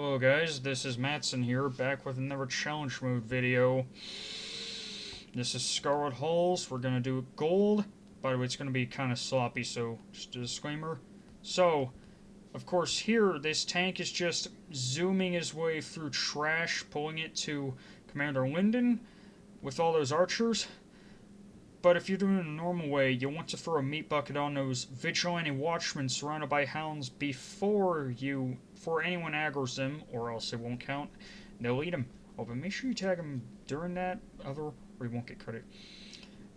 Hello guys, this is Matson here, back with another challenge mode video. This is Scarlet Halls. We're gonna do gold. By the way, it's gonna be kind of sloppy, so just a disclaimer. So, of course, here, this tank is just zooming his way through trash, pulling it to Commander Linden with all those archers. But if you're doing it in a normal way, you'll want to throw a meat bucket on those vigilante watchmen surrounded by hounds before anyone aggroes them, or else it won't count. They'll eat them. Oh, but make sure you tag them during that, or you won't get credit.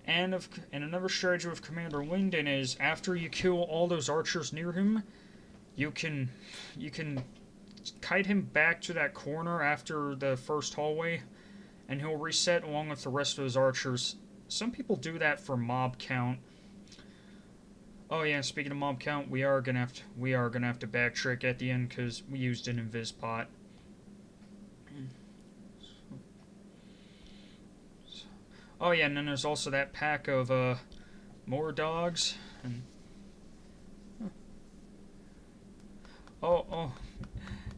And another strategy with Commander Linden is after you kill all those archers near him, you can kite him back to that corner after the first hallway, and he'll reset along with the rest of his archers. Some people do that for mob count. Oh yeah, speaking of mob count, we are gonna have to backtrack at the end because we used an invis pot. Oh yeah, and then there's also that pack of more dogs. And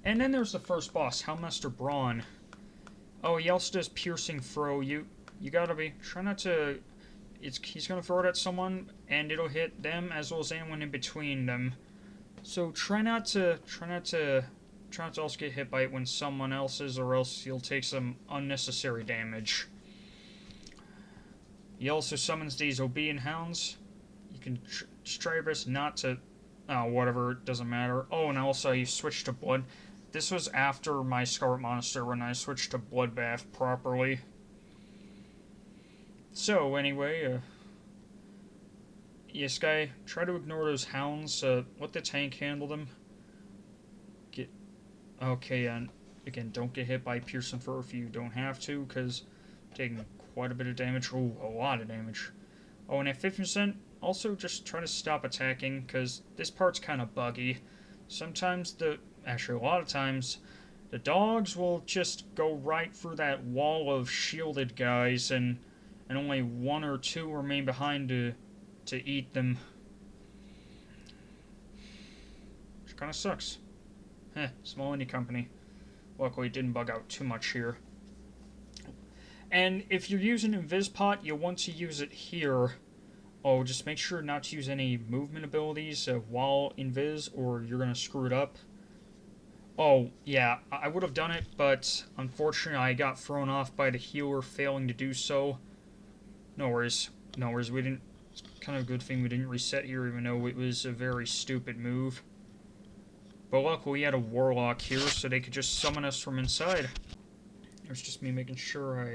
and then there's the first boss, Houndmaster Braun. Oh, he also does piercing throw. You gotta try not to. He's gonna throw it at someone, and it'll hit them as well as anyone in between them. So try not to also get hit by it when someone else is, or else you'll take some unnecessary damage. He also summons these obedient hounds. You can try your best not to. Oh, whatever, it doesn't matter. Oh, and also you switch to blood. This was after my Scarlet Monster when I switched to Bloodbath properly. So, anyway, yes, guy, try to ignore those hounds, let the tank handle them. Okay, and again, don't get hit by Pearson Fur if you don't have to, because taking quite a bit of damage, a lot of damage. Oh, and at 50%, also just try to stop attacking, because this part's kind of buggy. Sometimes actually a lot of times, the dogs will just go right through that wall of shielded guys, and only one or two remain behind to eat them. Which kind of sucks. Small indie company. Luckily it didn't bug out too much here. And if you're using Invispot, you'll want to use it here. Oh, just make sure not to use any movement abilities while Invis, or you're going to screw it up. Oh, yeah, I would have done it, but unfortunately I got thrown off by the healer failing to do so. No worries. No worries. We didn't. It's kind of a good thing we didn't reset here, even though it was a very stupid move. But luckily, we had a warlock here, so they could just summon us from inside. It was just me making sure I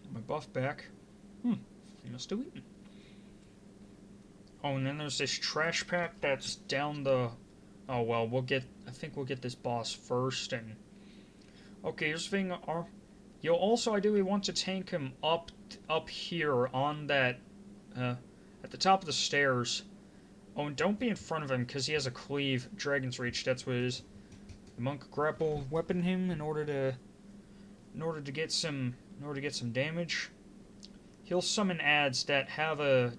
get my buff back. He must have eaten. Oh, and then there's this trash pack that's down the. Oh well, I think we'll get this boss first, and. Okay, here's the thing. You'll also ideally want to tank him up here on that, at the top of the stairs. Oh, and don't be in front of him because he has a cleave, Dragon's Reach. That's what it is. The monk grapple weapon him in order to get some damage. He'll summon adds that have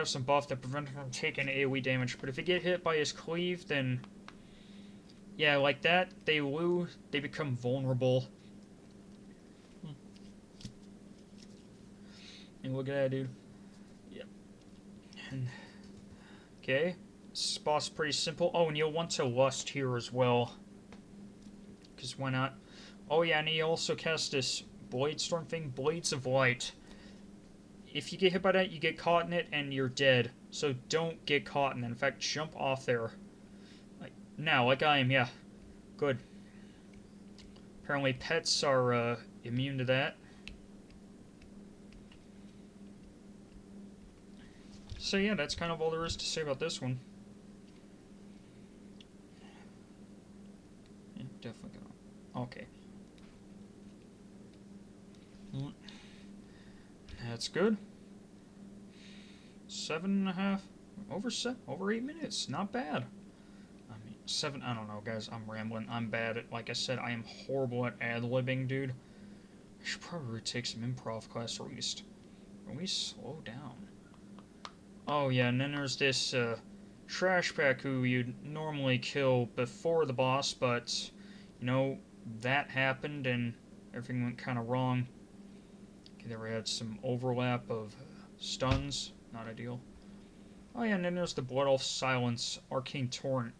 some buff that prevent him from taking AoE damage. But if you get hit by his cleave, then yeah, like that, they become vulnerable. And look at that, dude. Yep. And, okay. This boss is pretty simple. Oh, and you'll want to lust here as well. Because why not? Oh, yeah, and he also casts this Blade Storm thing. Blades of Light. If you get hit by that, you get caught in it, and you're dead. So don't get caught in it. In fact, jump off there. Like I am, yeah. Good. Apparently pets are immune to that. So yeah, that's kind of all there is to say about this one. Yeah, definitely gonna. Okay. That's good. 7.5, over 8 minutes. Not bad. I mean, 7. I don't know, guys. I'm rambling. I'm bad at. Like I said, I am horrible at ad-libbing, dude. I should probably take some improv class or at least slow down. Oh yeah, and then there's this trash pack who you'd normally kill before the boss, but, you know, that happened and everything went kind of wrong. Okay, there we had some overlap of stuns, not ideal. Oh yeah, and then there's the Blood Elf Silence Arcane Torrent.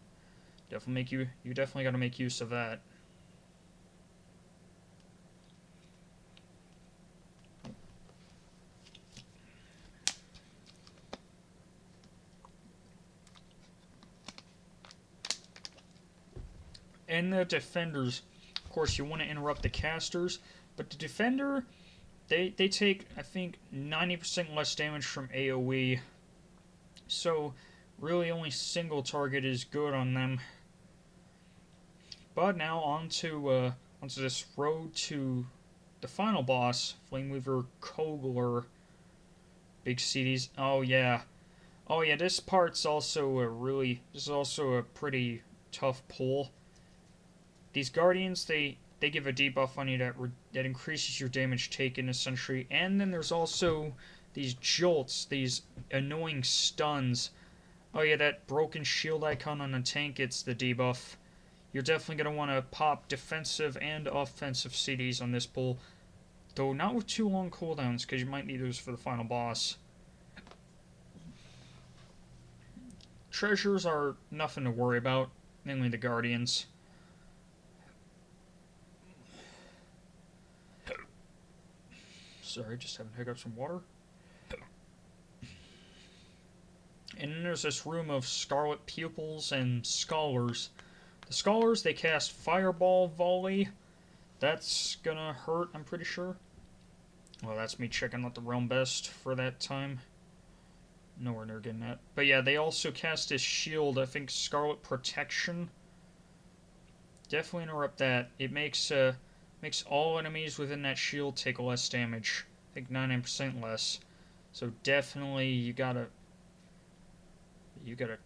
You definitely gotta make use of that. And the defenders, of course, you want to interrupt the casters, but the defender, they take, I think, 90% less damage from AoE. So, really only single target is good on them. But now onto this road to the final boss, Flameweaver Kogler. Big CDs. Oh yeah. Oh yeah, this part's also this is also a pretty tough pull. These Guardians, they give a debuff on you that increases your damage taken, essentially. And then there's also these jolts, these annoying stuns. Oh yeah, that broken shield icon on the tank gets the debuff. You're definitely going to want to pop defensive and offensive CDs on this pull. Though not with too long cooldowns, because you might need those for the final boss. Treasures are nothing to worry about, mainly the Guardians. Sorry, just having to pick up some water. And then there's this room of Scarlet Pupils and Scholars. The Scholars, they cast Fireball Volley. That's gonna hurt, I'm pretty sure. Well, that's me checking out the Realm Best for that time. Nowhere near getting that. But yeah, they also cast this shield, I think Scarlet Protection. Definitely interrupt that. It makes all enemies within that shield take less damage. I think 99% less. So definitely you gotta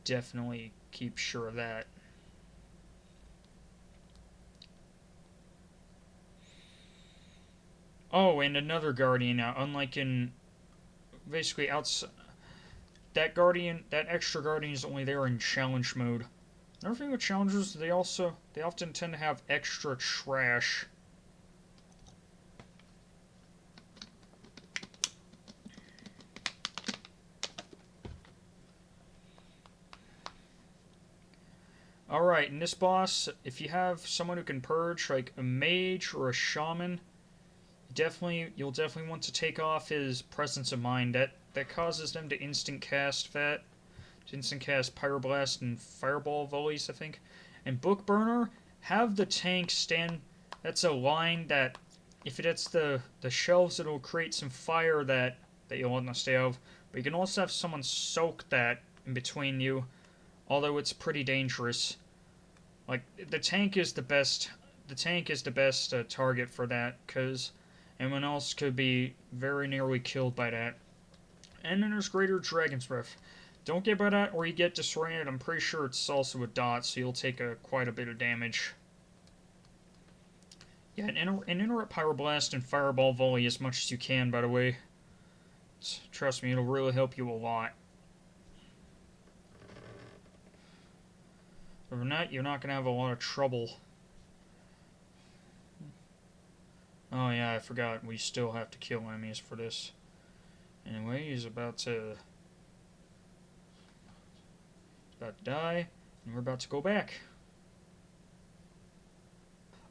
definitely keep sure of that. Oh, and another Guardian now, unlike in basically outside. That extra Guardian is only there in challenge mode. Another thing with challengers, they often tend to have extra trash. Alright, in this boss, if you have someone who can purge, like a mage or a shaman, you'll definitely want to take off his Presence of Mind. That causes them to instant cast Pyroblast and Fireball Volleys, I think. And Bookburner, have the tank stand. That's a line that, if it hits the shelves, it'll create some fire that you'll want to stay out of. But you can also have someone soak that in between you, although it's pretty dangerous. Like, the tank is the best. The tank is the best target for that, because anyone else could be very nearly killed by that. And then there's Greater Dragon's Breath. Don't get by that or you get disoriented. I'm pretty sure it's also a dot, so you'll take quite a bit of damage. Yeah, and interrupt Pyroblast and Fireball Volley as much as you can, by the way. Trust me, it'll really help you a lot. If not, you're not going to have a lot of trouble. Oh yeah, I forgot. We still have to kill enemies for this. Anyway, he's about to die, and we're about to go back.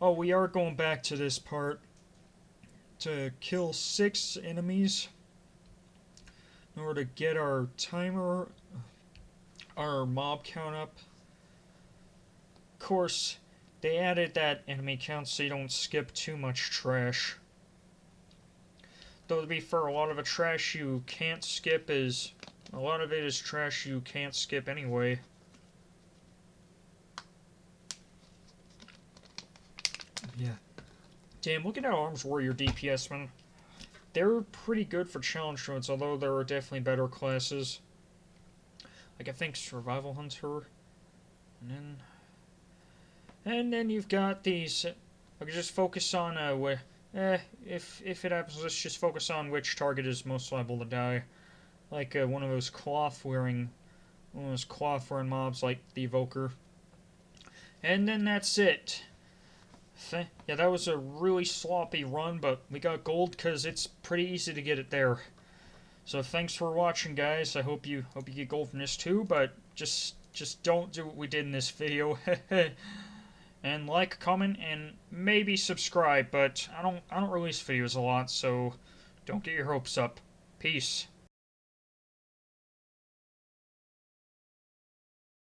Oh, we are going back to this part to kill 6 enemies in order to get our timer, our mob count up. Of course, they added that enemy count so you don't skip too much trash. Though to be fair, a lot of the trash you can't skip is... A lot of it is trash you can't skip anyway. Yeah. Damn, look at that Arms Warrior DPS, man. They're pretty good for challenge modes, although there are definitely better classes. Like, I think Survival Hunter. And then you've got these... I can just focus on where... if it happens, let's just focus on which target is most liable to die. Like one of those cloth-wearing those claw-throwing mobs like the Evoker. And then that's it. Yeah, that was a really sloppy run, but we got gold because it's pretty easy to get it there. So thanks for watching, guys. I hope you get gold from this too, but just don't do what we did in this video. And like, comment, and maybe subscribe, but I don't release videos a lot, so don't get your hopes up. Peace.